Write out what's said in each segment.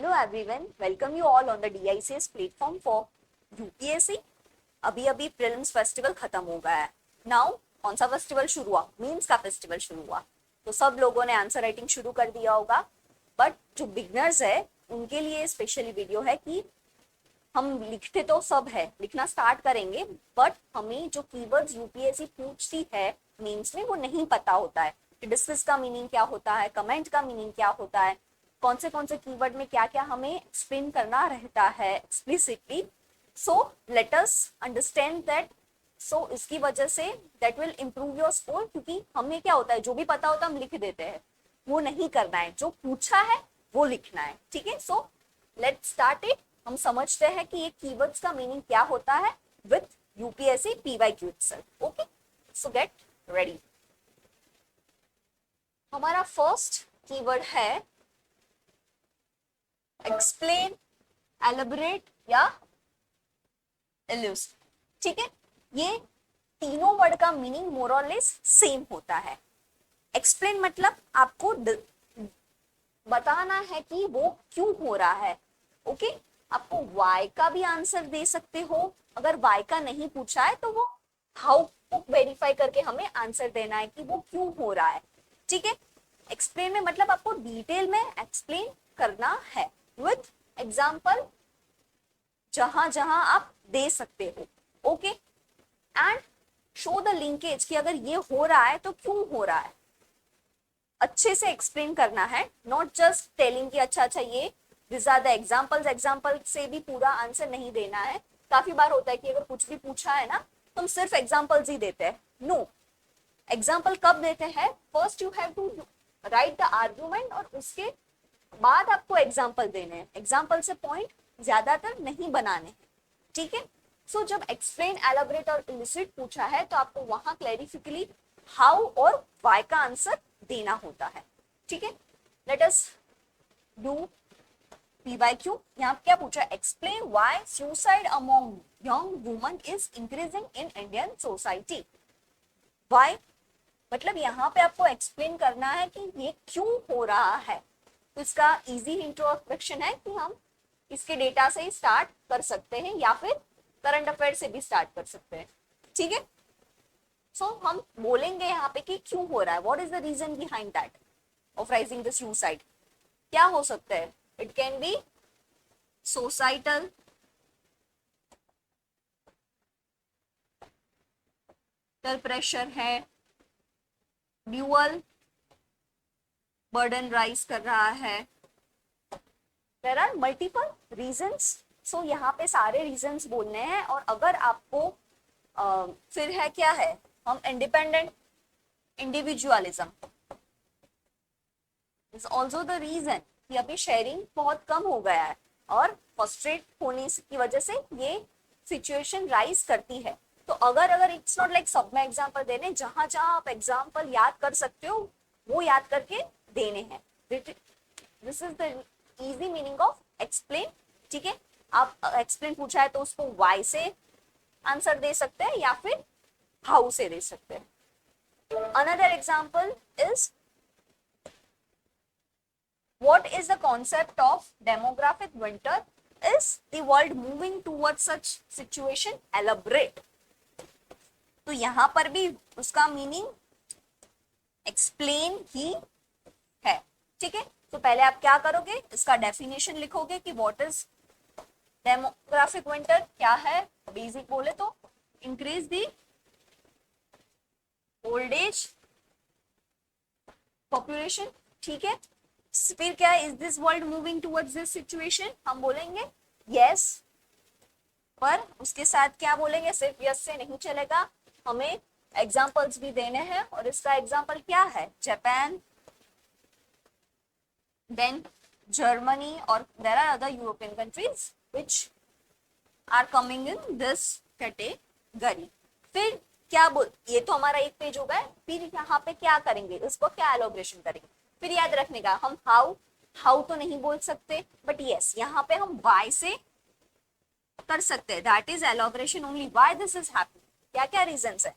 Hello everyone, welcome you all on the DICS platform for UPSC. अभी अभी prelims festival खत्म हो गया है। नाउ कौन सा फेस्टिवल शुरू हुआ? मींस का फेस्टिवल शुरू हुआ। तो सब लोगों ने आंसर राइटिंग शुरू कर दिया होगा, बट जो बिगनर्स है उनके लिए स्पेशली वीडियो है कि हम लिखते तो सब है, लिखना स्टार्ट करेंगे, बट हमें जो कीवर्ड्स यूपीएससी पूछती है मीन्स में वो नहीं पता होता है कि डिस्कस का मीनिंग क्या होता है, कमेंट का मीनिंग क्या होता है, कौन से कीवर्ड में क्या क्या हमें एक्सप्लेन करना रहता है explicitly. So let us understand that. So इसकी वजह से that will improve your score, क्योंकि हमें क्या होता है जो भी पता होता है हम लिख देते हैं, वो नहीं करना है, जो पूछा है वो लिखना है। ठीक है, सो लेट स्टार्ट इट। हम समझते हैं कि ये कीवर्ड्स का मीनिंग क्या होता है with UPSC PYQ itself। Okay, so get ready. हमारा फर्स्ट कीवर्ड है एक्सप्लेन, एलिबरेट या इल्यूस्ट्रेट। ठीक है, ये तीनों वर्ड का मीनिंग मोर और लेस सेम होता है। एक्सप्लेन मतलब आपको बताना है कि वो क्यों हो रहा है। ओके, आपको वाई का भी आंसर दे सकते हो। अगर वाई का नहीं पूछा है तो वो हाउ को वेरीफाई करके हमें आंसर देना है कि वो क्यों हो रहा है। ठीक है, एक्सप्लेन में मतलब आपको डिटेल में एक्सप्लेन करना है विथ एग्जाम्पल जहां जहां आप दे सकते हो। Okay, and show the linkage कि अगर ये हो रहा है तो क्यों हो रहा है। अच्छे से एक्सप्लेन करना है, नॉट जस्ट टेलिंग कि अच्छा अच्छा ये this are the examples. Example से भी पूरा आंसर नहीं देना है। काफी बार होता है कि अगर कुछ भी पूछा है ना तो हम सिर्फ एग्जाम्पल्स ही देते हैं। नो, एग्जाम्पल कब देते हैं? First you have to write the argument और उसके बाद आपको एग्जाम्पल देने हैं। एग्जाम्पल से पॉइंट ज्यादातर नहीं बनाने हैं। ठीक है, सो जब एक्सप्लेन, एलाबरेट और इलिसिट पूछा है तो आपको वहां क्लैरिफिकली हाउ और वाई का आंसर देना होता है। ठीक है, लेट अस डू PYQ। यहाँ क्या पूछा? Explain why suicide among young woman is increasing in Indian society. Why मतलब यहाँ पे आपको एक्सप्लेन करना है कि ये क्यों हो रहा है। तो इसका इजी इंट्रोडक्शन है कि हम इसके डेटा से ही स्टार्ट कर सकते हैं या फिर करंट अफेयर से भी स्टार्ट कर सकते हैं। ठीक है, सो हम बोलेंगे यहाँ पे कि क्यों हो रहा है, what is the reason behind that of rising the suicide. क्या हो सकता है? It can be societal, pressure है, ड्यूअल बर्डन राइज कर रहा है, there are multiple reasons. So यहाँ पे सारे रीजंस बोलने हैं। और अगर आपको फिर है क्या है, हम independent individualism is also the reason कि अभी शेयरिंग बहुत कम हो गया है और फ्रस्ट्रेट होने की वजह से ये सिचुएशन राइज करती है। तो अगर इट्स नॉट लाइक सब में एग्जाम्पल देने, जहां जहां आप एग्जाम्पल याद कर सकते हो वो याद करके देने हैं। This is the easy meaning of explain. ठीक है, आप एक्सप्लेन पूछा है तो उसको वाई से आंसर दे सकते हैं या फिर हाउ से दे सकते हैं। Another example is what is the concept of demographic winter? Is the world moving towards such situation? Elaborate। तो यहां पर भी उसका मीनिंग एक्सप्लेन ही है। ठीक है, तो पहले आप क्या करोगे, इसका डेफिनेशन लिखोगे कि व्हाट इज डेमोग्राफिक विंटर क्या है। बेसिक बोले तो increase the old age population. ठीक है, फिर क्या है? Is this world moving towards this situation? हम बोलेंगे यस, पर उसके साथ क्या बोलेंगे? सिर्फ यस से नहीं चलेगा, हमें एग्जांपल्स भी देने हैं। और इसका एग्जांपल क्या है? जापान, देन जर्मनी, और there are other European countries which are coming in this category. फिर क्या बोल, ये तो हमारा एक पेज हो गया। फिर यहाँ पे क्या करेंगे, इसको क्या एलोब्रेशन करेंगे। फिर याद रखने का, हम हाउ तो नहीं बोल सकते, बट यस यहाँ पे हम वाई से कर सकते हैं। That is elaboration only why this is happening. क्या क्या रीजंस है?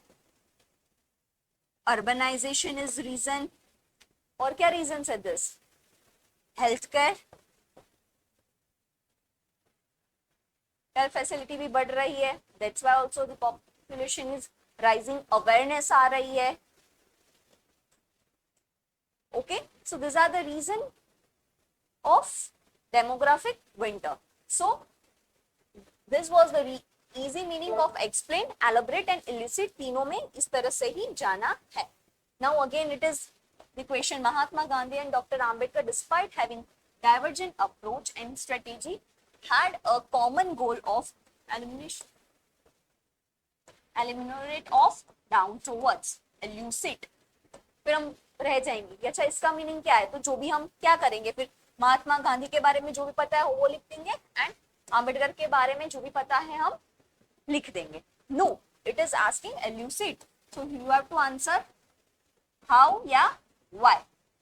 Urbanization is reason. और क्या रीजंस है? This health care, health facility भी बढ़ रही है, that's why also the population is rising, awareness आ रही है. Okay, so this are the reason of demographic winter. So this was the easy meaning of explain, elaborate and elucidate, तीनों में इस तरह से ही जाना है. Now again it is the question, Mahatma Gandhi and doctor Ambedkar despite having divergent approach and strategy had a common goal of eliminate of down towards elucid. फिर हम रह जाएंगे, अच्छा इसका मीनिंग क्या है, तो जो भी हम क्या करेंगे फिर, महात्मा गांधी के बारे में जो भी पता है वो लिख देंगे एंड आंबेडकर के बारे में जो भी पता है हम लिख देंगे. No, it is asking elucid, so you have to answer how या why.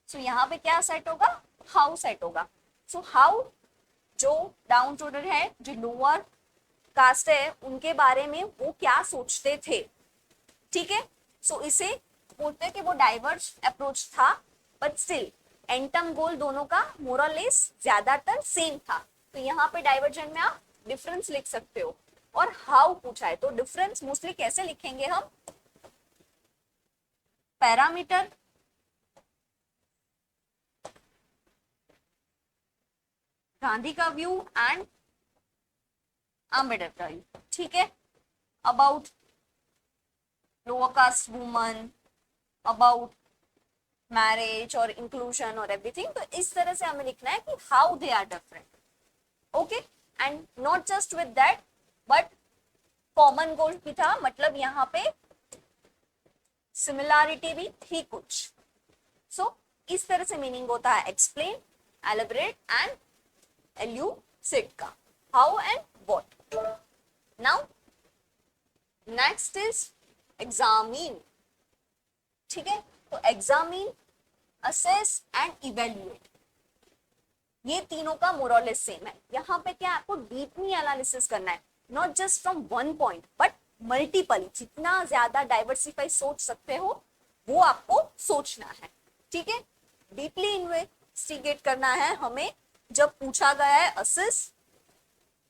so यहाँ पे क्या सेट होगा, हाउ सेट होगा. सो हाउ, जो डाउन टूडर है, जो लोअर कास्ट है, उनके बारे में वो क्या सोचते थे. ठीक है, सो इसे बोलते हैं कि वो डाइवर्स अप्रोच था, बट स्टिल एंटम गोल दोनों का मोर और लेस ज्यादातर सेम था. तो यहाँ पे डाइवर्जन में आप डिफरेंस लिख सकते हो. और हाउ पूछा है तो डिफरेंस मोस्टली कैसे लिखेंगे हम, पैरामीटर गांधी का व्यू एंड आंबेडकर का व्यू. ठीक है, about lower caste woman, about marriage और इंक्लूजन और एवरीथिंग. तो इस तरह से हमें लिखना है कि how they are different. Okay, and not just with that but common goal भी था, मतलब यहाँ पे सिमिलैरिटी भी थी कुछ. सो इस तरह से मीनिंग होता है एक्सप्लेन, एलाबरेट एंड elucid का, how and what. Now next is examine. ठीक है, तो examine, assess and evaluate, ये तीनों का मोर और लेस सेम है. यहाँ पे क्या आपको डीपली एनालिसिस करना है, not just from one point but multiple. जितना ज्यादा डाइवर्सिफाई सोच सकते हो वो आपको सोचना है. ठीक है, डीपली इन्वेस्टिगेट करना है हमें, जब पूछा गया है असेस,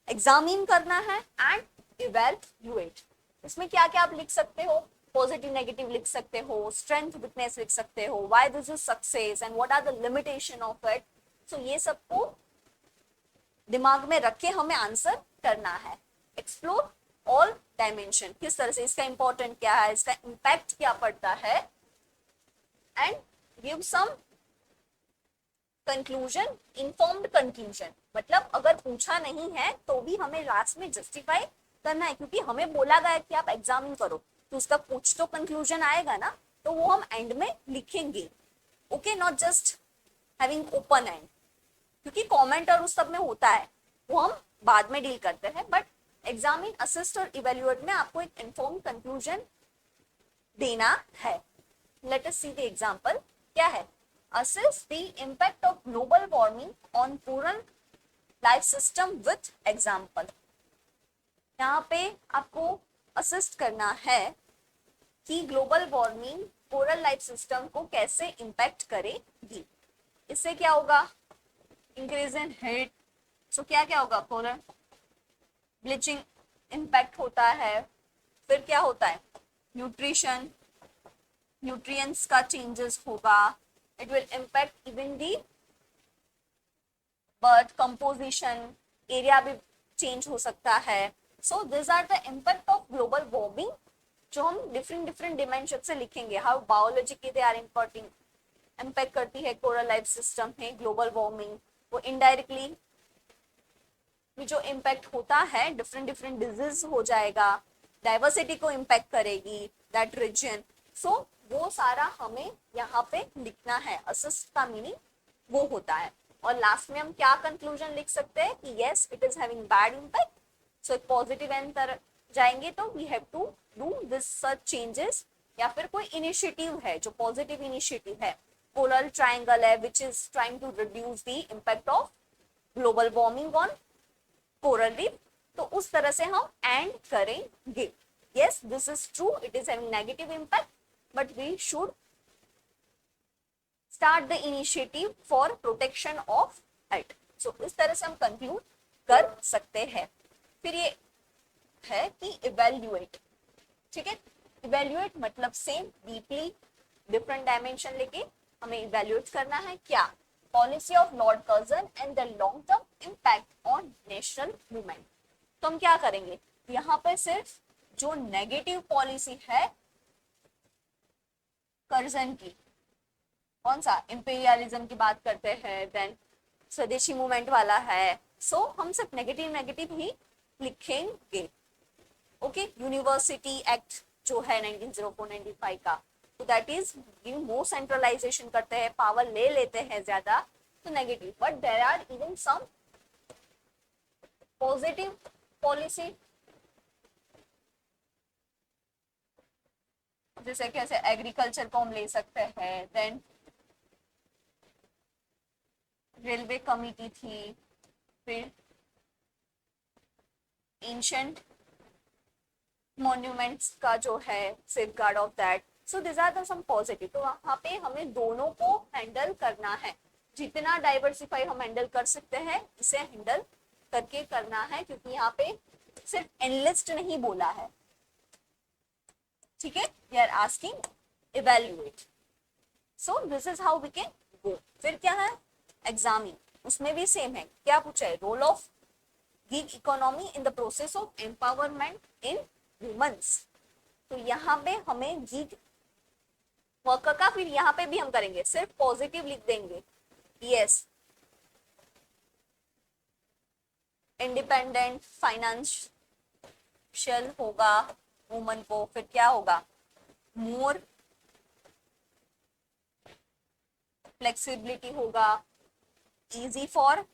एग्जामिन करना है एंड इवैल्यूएट. इसमें क्या क्या आप लिख सकते हो, पॉजिटिव नेगेटिव लिख सकते हो, स्ट्रेंथ वीकनेस लिख सकते हो, why this is success and what are the limitation of it. So ये सबको दिमाग में रख के हमें आंसर करना है. एक्सप्लोर ऑल डायमेंशन, किस तरह से इसका इंपॉर्टेंट क्या है, इसका इम्पैक्ट क्या पड़ता है, and give some conclusion, informed conclusion. मतलब अगर पूछा नहीं है तो भी हमें लास्ट में जस्टिफाई करना है, क्योंकि हमें बोला गया है कि आप एग्जामिन करो, तो उसका कुछ तो कंक्लूजन आएगा ना, तो वो हम एंड में लिखेंगे. Okay, not just having open and, क्योंकि कमेंट और उस सब में होता है, वो हम बाद में डील करते हैं. बट एग्जामिन, असिस्ट और इवेल्युएट में आपको एक इन्फॉर्म्ड कंक्लूजन देना है. Let us see the example. क्या है, assess the impact of global warming on coral life system with example. यहाँ पे आपको असिस्ट करना है कि global warming coral life system को कैसे इम्पैक्ट करेगी. इससे क्या होगा, इंक्रीज इन हीट. सो क्या क्या होगा, कोरल ब्लीचिंग इम्पैक्ट होता है. फिर क्या होता है, न्यूट्रिशन, न्यूट्रिएंट्स का चेंजेस होगा. It will impact even the bird composition, area भी change हो सकता है. So these are the impact of global warming, जो हम different dimension से लिखेंगे. How biologically they are impacting, impact करती है coral life system है global warming. वो indirectly भी जो impact होता है, different disease हो जाएगा, diversity को impact करेगी that region. So वो सारा हमें यहाँ पे लिखना है. असिस्ट का मीनिंग वो होता है. और लास्ट में हम क्या कंक्लूजन लिख सकते हैं कि yes it is having bad impact. So एक पॉजिटिव एंड तर जाएंगे तो we have to do this such changes, या फिर कोई इनिशिएटिव है जो पॉजिटिव इनिशिएटिव है, पोलर ट्रायंगल है which is trying to reduce the impact of global warming on coral reef. तो उस तरह से हम एंड करेंगे. Yes this is true, it is having negative impact, but we should start the initiative for protection of it. So इस तरह से हम conclude कर सकते हैं. फिर ये है कि इवेल्युएट, ठीक है। इवेल्युएट मतलब सेम, डीपली, डिफरेंट डायमेंशन लेके हमें इवेल्युएट करना है क्या, policy of Lord Curzon and the long term impact on national movement. तो हम क्या करेंगे, यहाँ पे सिर्फ जो नेगेटिव पॉलिसी है कर्जन की, कौन सा, इंपीरियलिज्म की बात करते हैं, देन स्वदेशी मूवमेंट वाला है, सो हम सिर्फ नेगेटिव नेगेटिव ही लिखेंगे। ओके, यूनिवर्सिटी एक्ट जो है 1904-95 का, तो दैट इज मोर सेंट्रलाइजेशन करते हैं, पावर ले लेते हैं ज्यादा, तो negative, but there are even some positive policy, जैसे कैसे एग्रीकल्चर को हम ले सकते हैं, देन रेलवे कमिटी थी, फिर एंशिएंट मॉन्यूमेंट्स का जो है safeguard of that, so this are the some positive. तो वहां पे हमें दोनों को हैंडल करना है, जितना डाइवर्सिफाई हम हैंडल कर सकते हैं इसे हैंडल करके करना है, क्योंकि यहाँ पे सिर्फ एनलिस्ट नहीं बोला है, ठीक है, we are asking evaluate, so this is how we can go. फिर क्या है, एग्जामिंग, उसमें भी सेम है, क्या पूछा है, role of gig economy in the process of empowerment in women's. तो यहाँ पे हमें गिग वर्कर का, फिर यहाँ पे भी हम करेंगे, सिर्फ पॉजिटिव लिख देंगे, यस, इंडिपेंडेंट फाइनेंशियल होगा वुमन को, फिर क्या होगा, मोर फ्लेक्सिबिलिटी होगा, easy for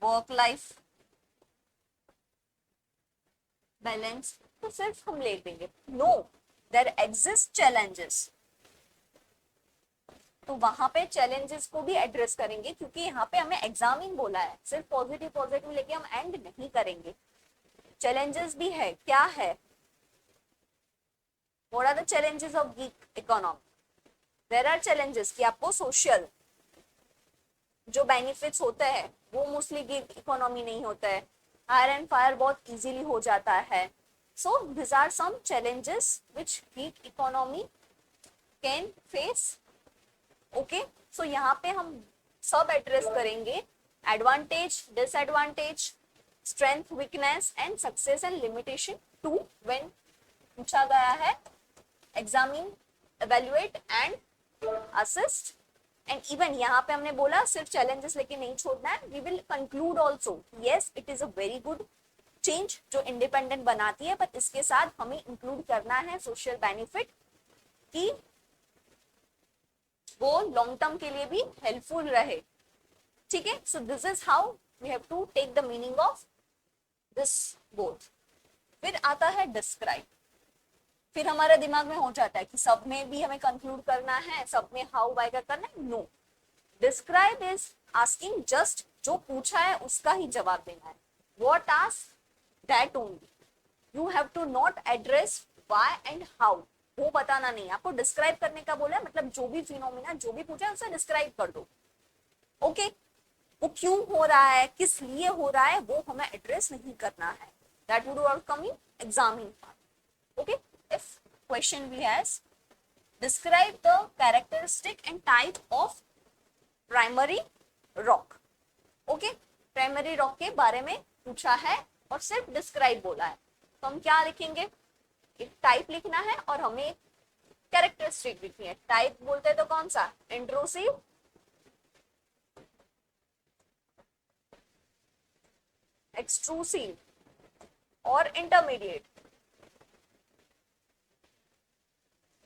work life balance. तो सिर्फ हम ले देंगे, नो देयर एग्जिस्ट चैलेंजेस, तो वहां पे चैलेंजेस को भी एड्रेस करेंगे, क्योंकि यहाँ पे हमें एग्जामिंग बोला है, सिर्फ पॉजिटिव पॉजिटिव लेके हम एंड नहीं करेंगे, चैलेंजेस भी है, क्या है, what are the challenges of gig economy, there are challenges कि आपको सोशल जो बेनिफिट्स होते हैं वो मोस्टली गिग इकोनॉमी नहीं होता है, हायर एंड फायर बहुत इजीली हो जाता है, so this are some challenges which gig economy can face. Okay, so यहाँ पे हम सब एड्रेस करेंगे, advantage, disadvantage, strength, weakness and success and limitation to when पूछा गया है, examine, evaluate and assist, and even यहाँ पे हमने बोला सिर्फ चैलेंजेस लेके नहीं छोड़ना है, we will conclude also, yes it is a very good change जो इंडिपेंडेंट बनाती है, पर इसके साथ हमें इंक्लूड करना है सोशल बेनिफिट की वो लॉन्ग टर्म के लिए भी हेल्पफुल रहे, ठीक है। So this is how we have to take the meaning of this both. फिर आता है डिस्क्राइब, फिर हमारे दिमाग में हो जाता है कि सब में भी हमें कंक्लूड करना है, सब में हाउ बाय का करना है, no, describe is asking just जो पूछा है उसका ही जवाब देना है, what ask that only, you have to not address why and how, वो बताना नहीं, आपको डिस्क्राइब करने का बोला है, मतलब जो भी फिनोमिना जो भी पूछा है उसे डिस्क्राइब कर दो, ओके, वो क्यों हो रहा है, किस लिए हो रहा है, वो हमें एड्रेस नहीं करना है, that would all come in examining part. Okay, if question we has describe the characteristic and type of primary rock, okay, primary rock के बारे में पूछा है और सिर्फ describe बोला है, तो हम क्या लिखेंगे, एक टाइप लिखना है और हमें कैरेक्टरिस्टिक लिखनी है, टाइप बोलते हैं तो कौन सा, इंट्रूसिव, एक्सट्रूसिव और इंटरमीडिएट,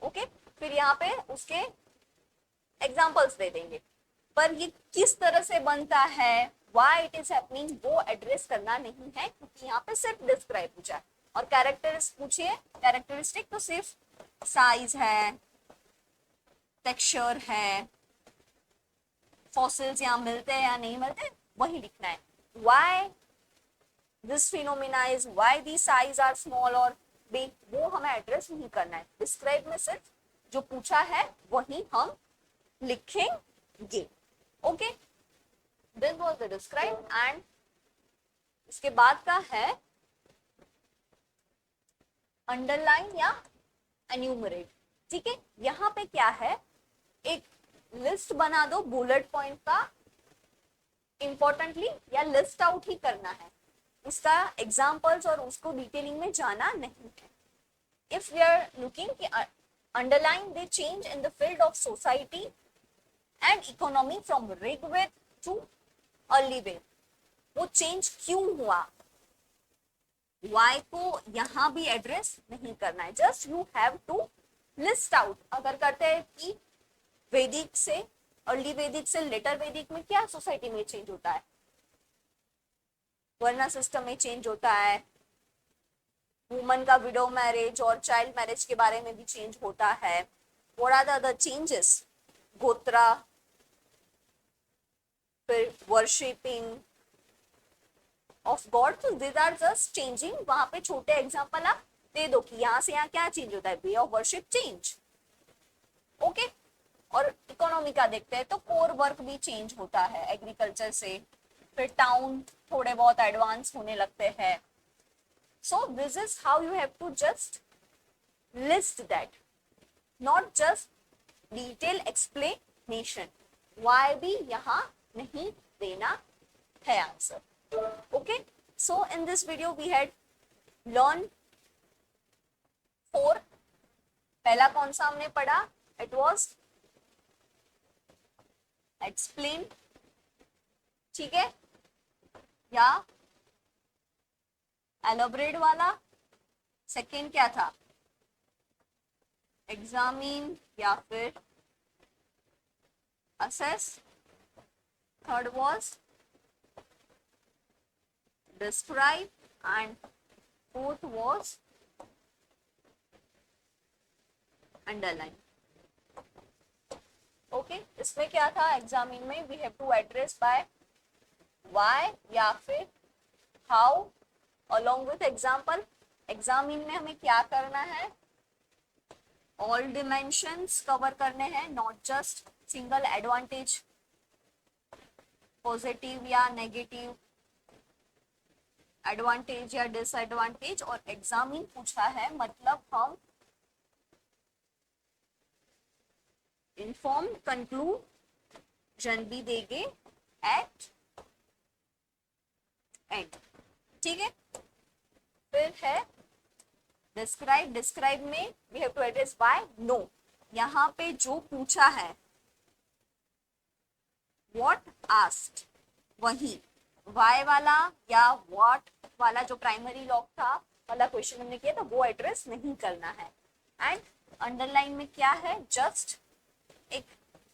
ओके, फिर यहाँ पे उसके एग्जांपल्स दे देंगे, पर ये किस तरह से बनता है, व्हाई इट इज हैपनिंग, वो एड्रेस करना नहीं है, क्योंकि यहाँ पे सिर्फ डिस्क्राइब पूछा है, और कैरेक्टर्स पूछिए, कैरेक्टरिस्टिक तो सिर्फ साइज है, टेक्सचर है, फॉसिल्स यहाँ मिलते हैं या नहीं मिलते वही लिखना है, why this phenomena is, why the size are small और बिग, वो हमें एड्रेस नहीं करना है, डिस्क्राइब में सिर्फ जो पूछा है वही हम लिखेंगे, okay. This was the describe and इसके बाद का है अंडरलाइन या एन्यूमरेट। ठीक है, यहाँ पे क्या है, एक लिस्ट बना दो बुलेट पॉइंट का, इंपॉर्टेंटली या लिस्ट आउट ही करना है, इसका एग्जाम्पल्स और उसको डिटेलिंग में जाना नहीं है। इफ वी आर लुकिंग कि underline the change in the field of society and economy from Rigveda to early Veda, वो चेंज क्यों हुआ, वाई को यहाँ भी एड्रेस नहीं करना है, just you have to list out. अगर करते हैं कि वैदिक से, अर्ली वैदिक से लेटर वैदिक में क्या सोसाइटी में चेंज होता है, वर्ण सिस्टम में चेंज होता है, वुमन का विडो मैरिज और चाइल्ड मैरिज के बारे में भी चेंज होता है। What are the other changes, gotra, फिर वर्शिपिंग ऑफ गॉड, तो दिस आर जस्ट चेंजिंग। वहां पे छोटे एग्जांपल आप दे दो कि यहाँ से यहाँ क्या चेंज होता है, way of worship change. Okay, और इकोनॉमी का देखते हैं तो कोर वर्क भी चेंज होता है एग्रीकल्चर से, फिर टाउन थोड़े बहुत एडवांस होने लगते हैं। So this is how you have to just list that, not just detail explanation. Why भी यहाँ नहीं देना है answer. Okay, so in this video we had learned 4। पहला कौन सा हमने पढ़ा, it was explain, ठीक है, या elaborate वाला। सेकेंड क्या था, examine या फिर assess। Third was describe and fourth was underline। Okay, इसमें क्या था, एग्जामिन में we have to address by why या फिर how along with example. Examine में हमें क्या करना है, ऑल डिमेंशंस कवर करने हैं, not just single advantage, positive या नेगेटिव, एडवांटेज या डिसएडवांटेज। और एग्जामिन पूछा है मतलब हम इन्फॉर्म कंक्लूजन भी देंगे एट एंड। ठीक है, फिर है डिस्क्राइब। डिस्क्राइब में we have to address by no. यहाँ पे जो पूछा है व्हाट आस्क्ड, वही वाई वाला या व्हाट वाला जो प्राइमरी लॉग था वाला क्वेश्चन हमने किया था वो एड्रेस नहीं करना है। एंड अंडरलाइन में क्या है, जस्ट एक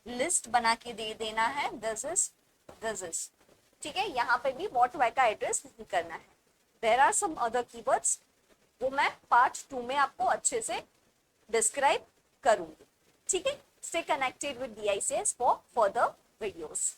लिस्ट बना के दे देना है, दिस इज। ठीक है, यहाँ पे भी व्हाट वाई का एड्रेस नहीं करना है। There are some other keywords, वो मैं पार्ट 2 में आपको अच्छे से डिस्क्राइब करूंगी। ठीक है, stay connected with DICS for further videos.